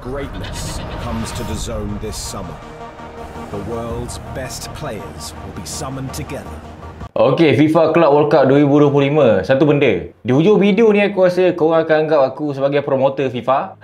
Greatness comes to the zone this summer. The world's best players will be summoned together. Okey, FIFA Club World Cup 2025. Satu benda. Di hujung video ni aku rasa korang akan anggap aku sebagai promoter FIFA.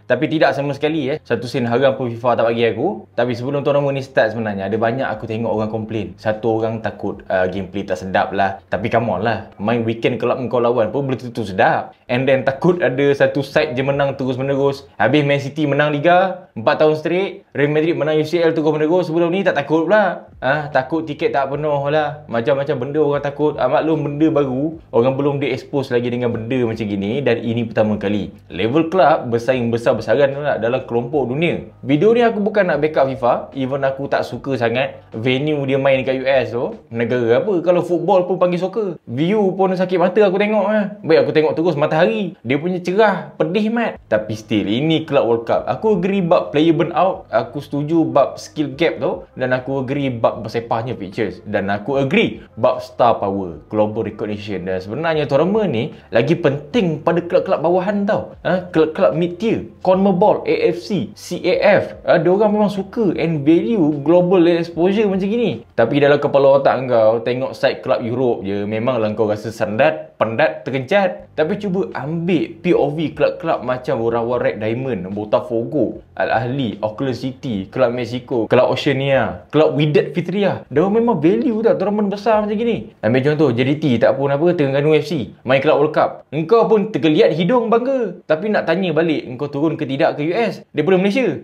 Tapi tidak sama sekali Satu sen haram pun FIFA tak bagi aku. Tapi sebelum tournament ni start sebenarnya, ada banyak aku tengok orang komplain. Satu orang takut gameplay tak sedap lah. Tapi come on lah, main weekend club kau lawan pun belum tentu sedap. And then takut ada satu side je menang terus-menerus. Habis Man City menang Liga 4 tahun straight, Real Madrid menang UCL terus-menerus. Sebelum ni tak takut pula. Takut tiket tak penuh lah. Macam-macam benda orang takut. Maklum benda baru, orang belum di-expose lagi dengan benda macam gini. Dan ini pertama kali level club bersaing besar-besaran dalam kelompok dunia. Video ni aku bukan nak backup FIFA. Even aku tak suka sangat venue dia main dekat US tu. Negara apa kalau football pun panggil soccer. View pun sakit mata aku tengok. Baik aku tengok terus matahari, dia punya cerah, pedih mat. Tapi still, ini Club World Cup. Aku agree bab player burn out, aku setuju bab skill gap tu, dan aku agree bab bersepahnya pictures, dan aku agree bab star power, global recognition. Dan sebenarnya tournament ni lagi penting pada kelab-kelab bawahan tau. Kelab-kelab mid tier, CONMEBOL, AFC, CAF. Diorang memang suka and value global exposure macam gini. Tapi dalam kepala otak kau tengok side club Europe je, memanglah kau rasa sandat, pendat, terkencat. Tapi cuba ambil POV kelab-kelab macam Urawa Red Diamond, Botafogo, Al Ahly, Auckland City, Kelab Mexico, Kelab Oceania, Kelab Wydad Fitria. Dia memang value tak tournament besar macam gini. Ambil contoh JDT tak pun apa, Terengganu FC main Club World Cup. Engkau pun tergeliat hidung bangga. Tapi nak tanya balik engkau turun ke tidak ke US daripada Malaysia.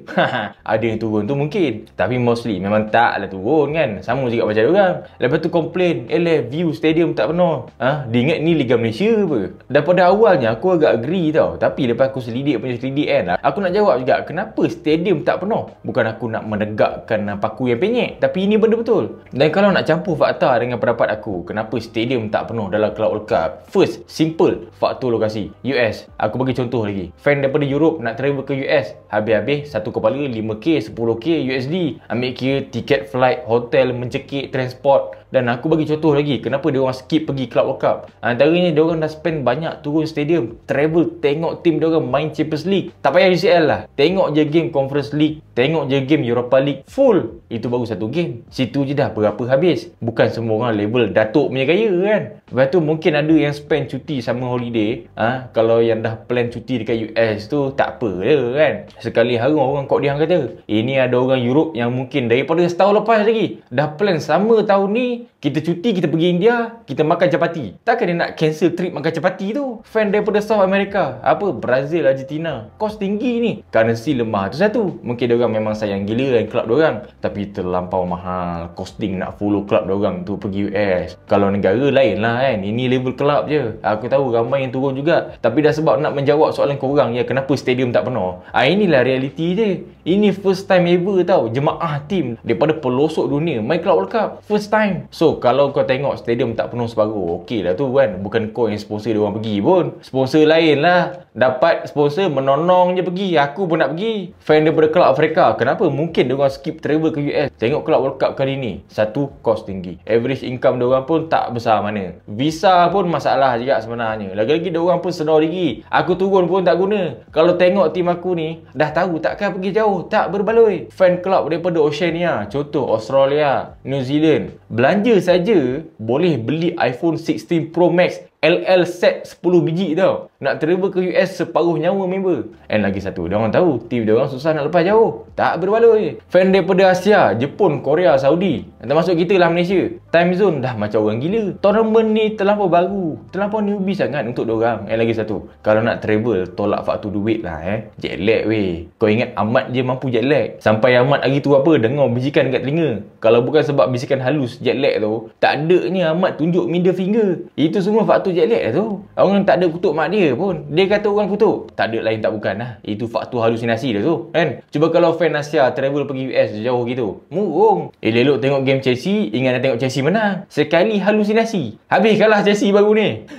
Ada yang turun tu mungkin, tapi mostly memang taklah turun kan. Sama juga macam orang. Lepas tu komplain, view stadium tak penuh. Dia ingat ni Liga Malaysia apa. Daripada awalnya aku agak agree tau. Tapi lepas aku selidik kan, aku nak jawab juga kenapa stadium tak penuh. Bukan aku nak menegakkan paku yang penyek, tapi ini benda betul. Dan kalau nak campur fakta dengan pendapat aku, kenapa stadium tak penuh dalam Club World Cup? First, simple, faktor lokasi. US, aku bagi contoh lagi. Fan daripada Europe nak travel ke US, habis-habis satu kepala 5k, 10k USD. Ambil kira tiket flight, hotel, mencekik, transport. Dan aku bagi contoh lagi kenapa dia orang skip pergi Club World Cup. Antaranya dia orang dah spend banyak turun stadium, travel tengok tim dia orang main Champions League. Tak payah UCL lah, tengok je game Conference League, tengok je game Europa League full. Itu baru satu game, situ je dah berapa habis. Bukan semua orang level datuk punya kaya kan. Lepas tu mungkin ada yang spend cuti sama holiday. Kalau yang dah plan cuti dekat US tu tak apa je kan. Sekali harum orang kok dia kata. Ini ada orang Europe yang mungkin daripada setahun lepas lagi dah plan sama tahun ni kita cuti, kita pergi India, kita makan capati. Takkan dia nak cancel trip makan capati tu? Fan daripada South America, Brazil, Argentina, kos tinggi ni, currency lemah tu satu. Mungkin dia orang memang sayang gila dengan klub dia orang, tapi terlampau mahal costing nak follow klub dia orang tu pergi US. Kalau negara lain lah kan, ini level klub je. Aku tahu ramai yang turun juga. Tapi dah sebab nak menjawab soalan korang kenapa stadium tak penuh. Inilah realiti je. Ini first time ever tau jemaah tim daripada pelosok dunia main Club World Cup. First time. So kalau kau tengok stadium tak penuh separuh, okey lah tu kan. Bukan kau yang sponsor dia orang pergi pun. Sponsor lain lah. Dapat sponsor menonong je pergi. Aku pun nak pergi. Fan daripada Club Afrika, kenapa mungkin dia orang skip travel ke US tengok Club World Cup kali ni? Satu, kos tinggi. Average income dia orang pun tak besar mana. Visa pun masalah juga sebenarnya. Lagi-lagi dia orang pun sedar diri. Aku turun pun tak guna. Kalau tengok tim aku ni, dah tahu takkan pergi jauh, tak berbaloi. Fan club daripada Oceania, contoh Australia, New Zealand, belanja saja boleh beli iPhone 16 Pro Max LL set 10 biji tau. Nak travel ke US separuh nyawa member. And lagi satu, dia orang tahu tim dia orang susah nak lepas jauh, tak berbaloi. Fan daripada Asia, Jepun, Korea, Saudi, termasuk kita lah Malaysia, time zone dah macam orang gila. Tournament ni terlampau baru, terlampau newbie sangat untuk dia orang. And lagi satu, kalau nak travel tolak faktor duit lah jet lag weh. Kau ingat Ahmad je mampu jet lag. Sampai Ahmad hari tu dengar bisikan kat telinga. Kalau bukan sebab bisikan halus jet lag tu, tak adanya Ahmad tunjuk middle finger. Itu semua faktor jet lag tu. Orang tak ada kutuk mak dia pun, dia kata orang kutuk. Tak ada lain tak bukan lah. Itu faktor halusinasi dia tu kan. Cuba kalau fan Asia travel pergi US jauh gitu, murung. Elok tengok game Chelsea, ingat nak tengok Chelsea menang. Sekali halusinasi, habis kalah Chelsea baru ni.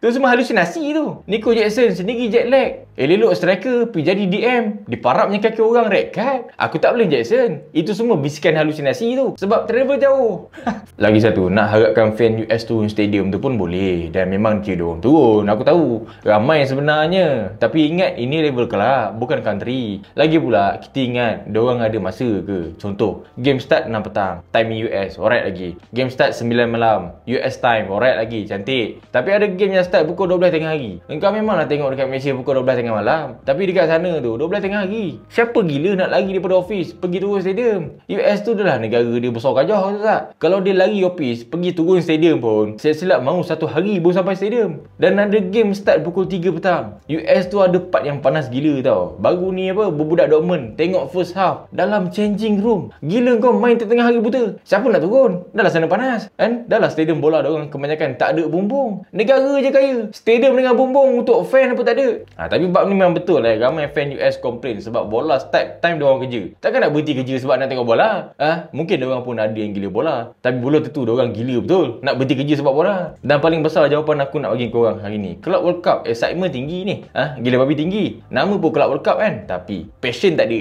Tu semua halusinasi tu. Nico Jackson sendiri jet lag. Elok striker pergi jadi DM. Diparapnya kaki orang red card. Aku tak boleh Jackson. Itu semua bisikan halusinasi tu. Sebab travel jauh. Lagi satu, nak harapkan fan US turun stadium tu pun boleh. Dan memang dia orang turun. Aku tahu. Ramai sebenarnya. Tapi ingat ini level kelab, bukan country. Lagi pula, kita ingat diorang ada masa ke. Contoh, game start 6 petang. Time US, alright lagi. Game start 9 malam. US time, alright lagi. Cantik. Tapi ada game yang start pukul 12 tengah hari. Engkau memanglah tengok dekat Malaysia pukul 12 tengah malam. Tapi dekat sana tu 12 tengah hari. Siapa gila nak lari daripada office pergi turun stadium? US tu adalah negara dia besar gajah tu tak? Kalau dia lari office pergi turun stadium pun, saya silap mahu 1 hari baru sampai stadium. Dan ada game start pukul 3 petang. US tu ada part yang panas gila tau. Baru ni apa, berbudak Dortmund tengok first half dalam changing room. Gila kau main tengah hari buta. Siapa nak turun? Dah lah sana panas kan? Dah lah stadium bola diorang kebanyakan tak ada bumbung. Negara je kaya, stadium dengan bumbung untuk fan apa tak ada. Tapi bab ni memang betul lah. Ramai fan US komplain sebab bola start time diorang kerja. Takkan nak berhenti kerja sebab nak tengok bola? Mungkin diorang pun ada yang gila bola. Tapi bola tentu diorang gila betul nak berhenti kerja sebab bola. Dan paling besar jawapan aku nak bagi korang hari ni, Club World Cup excitement tinggi ni. Gila babi tinggi. Nama pun Club World Cup kan, tapi passion tak ada.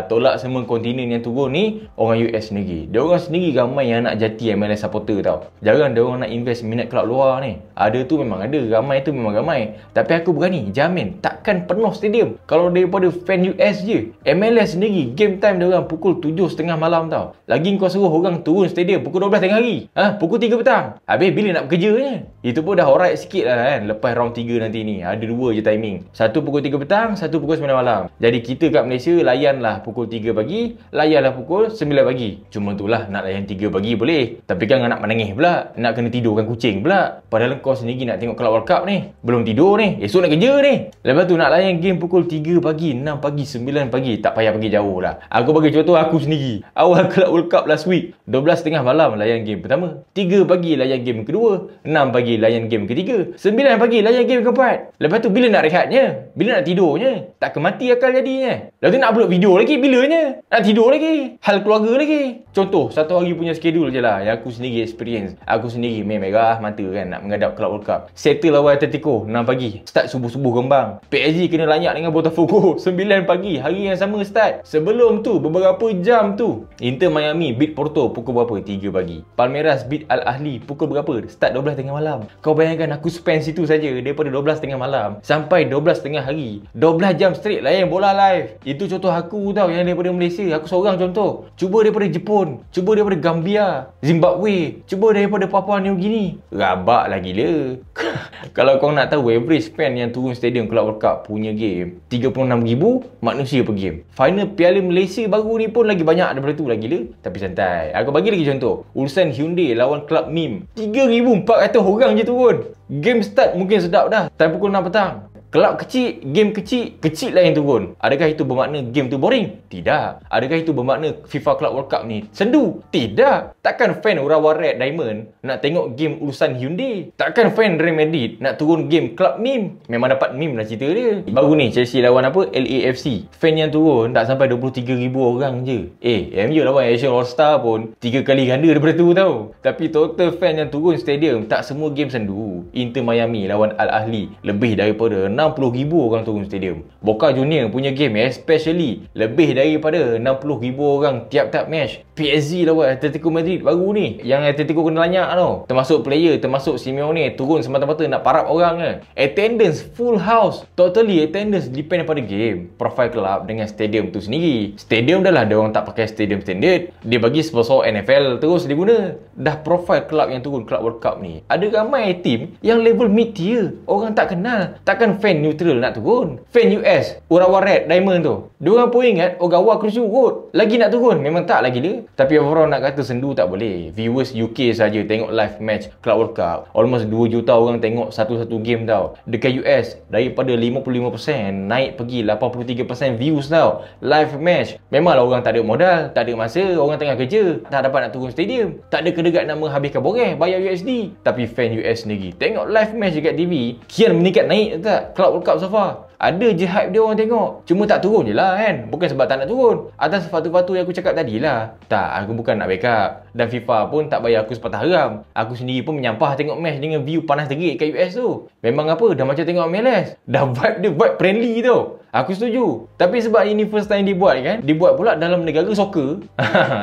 Tolak semua kontinen yang turun ni orang US sendiri. Diorang sendiri ramai yang nak jati MLS supporter tau. Jarang diorang nak invest minat kelab luar ni. Ada tu memang ada, ramai tu memang ramai. Tapi aku berani jamin takkan penuh stadium kalau daripada fan US je. MLS sendiri game time diorang pukul 7.30 malam tau. Lagi kau suruh orang turun stadium pukul 12 tengah hari. Pukul 3 petang. Habis bila nak bekerjanya? Itu pun dah alright sikit lah kan. Lepas round 3 nanti ni ada 2 je timing. Satu pukul 3 petang, satu pukul 9 malam. Jadi kita kat Malaysia layanlah pukul 3 pagi, layanlah pukul 9 pagi. Cuma itulah nak layan 3 pagi boleh. Tapi kan nak menangis pula, nak kena tidurkan kucing pula. Padahal kau sendiri nak tengok Club World Cup ni, belum tidur ni, esok nak kerja ni. Lepas tu nak layan game pukul 3 pagi, 6 pagi, 9 pagi. Tak payah pergi jauh lah. Aku bagi contoh aku sendiri. Awal Club World Cup last week, 12.30 malam layan game pertama, 3 pagi layan game kedua, 6 pagi layan game ketiga, 9 pagi layan game keempat. Lepas tu bila nak rehatnya? Bila nak tidurnya? Tak kemati akal jadinya. Lepas tu nak upload video lagi bilanya? Nak tidur lagi? Hal keluarga lagi? Contoh, satu hari punya schedule je lah yang aku sendiri experience. Aku sendiri main merah mata kan nak menghadap Club World Cup. Settle lawan Atletico 6 pagi. Start subuh-subuh Kembang. PSG kena lanyak dengan Botafogo 9 pagi. Hari yang sama start. Sebelum tu beberapa jam tu Inter Miami beat Porto pukul berapa? 3 pagi. Palmeiras beat Al Ahly pukul berapa? Start 12 tengah malam. Kau bayangkan aku spend situ saja daripada 12 tengah malam sampai 12 tengah hari. 12 jam straight layan bola live. Itu contoh aku tau yang daripada Malaysia. Aku seorang contoh. Cuba daripada Jepun, cuba daripada Gambia, Zimbabwe, cuba daripada Papua New Guinea. Rabak lah gila. Kalau kau nak tahu average fan yang turun stadium Club World Cup punya game 36,000 manusia per game. Final Piala Malaysia baru ni pun lagi banyak daripada tu lah gila. Tapi santai. Aku bagi lagi contoh. Ulsan Hyundai lawan Club Mim. 3,400 orang je turun. Game start mungkin sedap dah. Time pukul 6 petang. Kelab kecil, game kecil, kecil lah yang turun. Adakah itu bermakna game tu boring? Tidak. Adakah itu bermakna FIFA Club World Cup ni sendu? Tidak. Takkan fan Urawa Red Diamond nak tengok game Ulsan Hyundai? Takkan fan Real Madrid nak turun game Club Mim? Memang dapat meme lah cerita dia. Baru ni Chelsea lawan apa? LAFC. Fan yang turun tak sampai 23,000 orang je. MU lawan Asian All Star pun 3 kali ganda daripada tu tau. Tapi total fan yang turun stadium tak semua game sendu. Inter Miami lawan Al Ahly lebih daripada 60,000 orang turun stadium. Boca Junior punya game especially lebih daripada 60,000 orang tiap-tiap match. PSG lawan Atletico Madrid baru ni yang Atletico kena lanyak tau. Termasuk player, termasuk Simeone turun semata-mata nak parap orang. Attendance full house. Totally attendance depend daripada game, profile club dengan stadium tu sendiri. Stadium dah lah dia orang tak pakai stadium standard. Dia bagi sponsor NFL terus dia guna. Dah profile club yang turun Club World Cup ni. Ada ramai team yang level mid tier. Orang tak kenal. Takkan fan neutral nak turun. Fan US, Urawa Red Diamond tu. Diorang pun ingat Ogawa Cruise kot. Lagi nak turun? Memang tak lagi dia. Tapi overall nak kata sendu tak boleh. Viewers UK saja tengok live match Club World Cup. Almost 2 juta orang tengok satu-satu game tau. Dekat US daripada 55% naik pergi 83% views tau. Live match. Memanglah orang tak ada modal, tak ada masa, orang tengah kerja, tak dapat nak turun stadium. Tak ada kedekat nama habiskan boreh bayar USD. Tapi fan US sendiri tengok live match dekat TV kian meningkat naik tak Club World Cup so far. Ada je hype dia orang tengok. Cuma tak turun je lah kan. Bukan sebab tak nak turun. Atas faktor-faktor yang aku cakap tadi lah. Tak, aku bukan nak backup. Dan FIFA pun tak bayar aku sepatah haram. Aku sendiri pun menyampah tengok match dengan view panas terik kat US tu. Memang apa, dah macam tengok MLS. Dah vibe dia vibe friendly tu. Aku setuju. Tapi sebab ini first time dibuat kan, dibuat pula dalam negara soccer.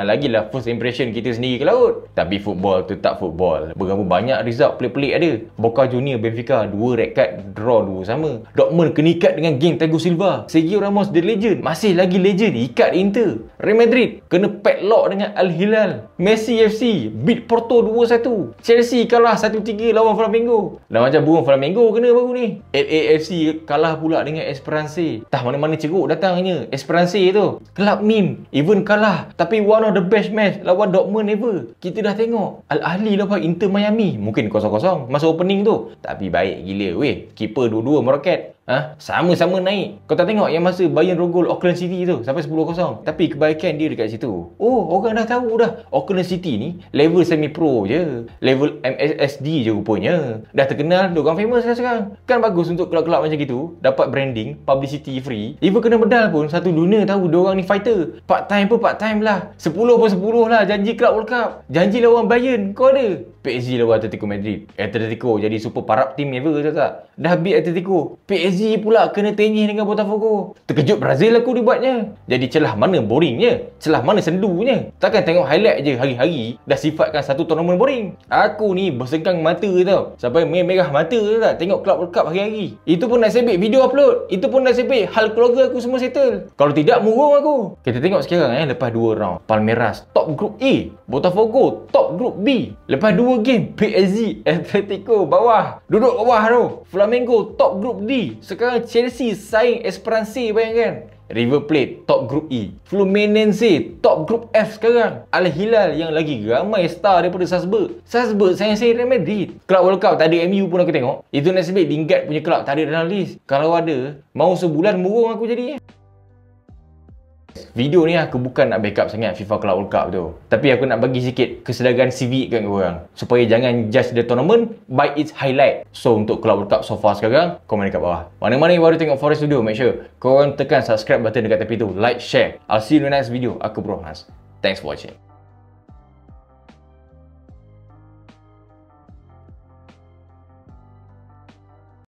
Lagilah first impression kita sendiri ke laut. Tapi football tu tak football. Berapa banyak result pelik-pelik ada. Boca Junior Benfica 2 red card, draw 2 sama. Dortmund kena ikat dengan geng Thiago Silva. Sergio Ramos the legend, masih lagi legend, ikat Inter. Real Madrid kena padlock dengan Al Hilal. Messi FC beat Porto 2-1. Chelsea kalah 1-3 lawan Flamengo. Dah macam burung Flamengo kena baru ni. LAFC kalah pula dengan Esperance. Tah mana-mana ceruk datangnya. Esperance tu kelab meme even kalah, tapi one of the best match lawan Dortmund ever. Kita dah tengok Al Ahly lawan Inter Miami, mungkin 0-0 masa opening tu, tapi baik gila weh. Keeper dua-dua meroket. Sama-sama naik. Kau tak tengok yang masa Bayern rogol Auckland City tu sampai 10-0. Tapi kebaikan dia dekat situ, orang dah tahu dah Auckland City ni level semi pro je, level MSSD je rupanya. Dah terkenal, diorang famous dah sekarang. Kan bagus untuk kelab-kelab macam gitu, dapat branding, publicity free. Even kena medal pun satu dunia tahu diorang ni fighter. Part time pun part time lah, 10 pun 10 lah. Janji Club World Cup, janji lawan Bayern kau ada. PSG lawan Atletico Madrid, Atletico jadi super parap team ever, tahu tak? Dah beat Atletico. PSG pula kena tenyih dengan Botafogo. Terkejut Brazil aku dibuatnya. Jadi celah mana boringnya? Celah mana sendunya? Takkan tengok highlight je hari-hari dah sifatkan satu tournament boring. Aku ni bersengkang mata tau, sampai merah mata tau tak tengok Club World Cup hari-hari. Itu pun nasibik video upload. Itu pun nasibik hal keluarga aku semua settle. Kalau tidak murung aku. Kita tengok sekarang lepas 2 round, Palmeiras top group A, Botafogo top group B. Lepas 2 game, PSG Atletico bawah, duduk bawah tu. Flamengo top group D. Sekarang Chelsea saing Esperance, bayangkan. River Plate top group E, Fluminense top group F sekarang. Al Hilal yang lagi ramai star daripada Salzburg sayang-sayang Real Madrid. Club World Cup tak ada MU pun aku tengok. Itu nasib Lingard punya club tak ada dalam list. Kalau ada, mau sebulan murung aku jadi. Video ni aku bukan nak backup sangat FIFA Club World Cup tu, tapi aku nak bagi sikit kesedaran civic kat korang, supaya jangan judge the tournament by its highlight. So untuk Club World Cup so far sekarang, komen dekat bawah. Mana-mana yang baru tengok Forest Studio, make sure korang tekan subscribe button dekat tepi tu, like, share. I'll see you in the next video. Aku Bro Hans. Thanks for watching.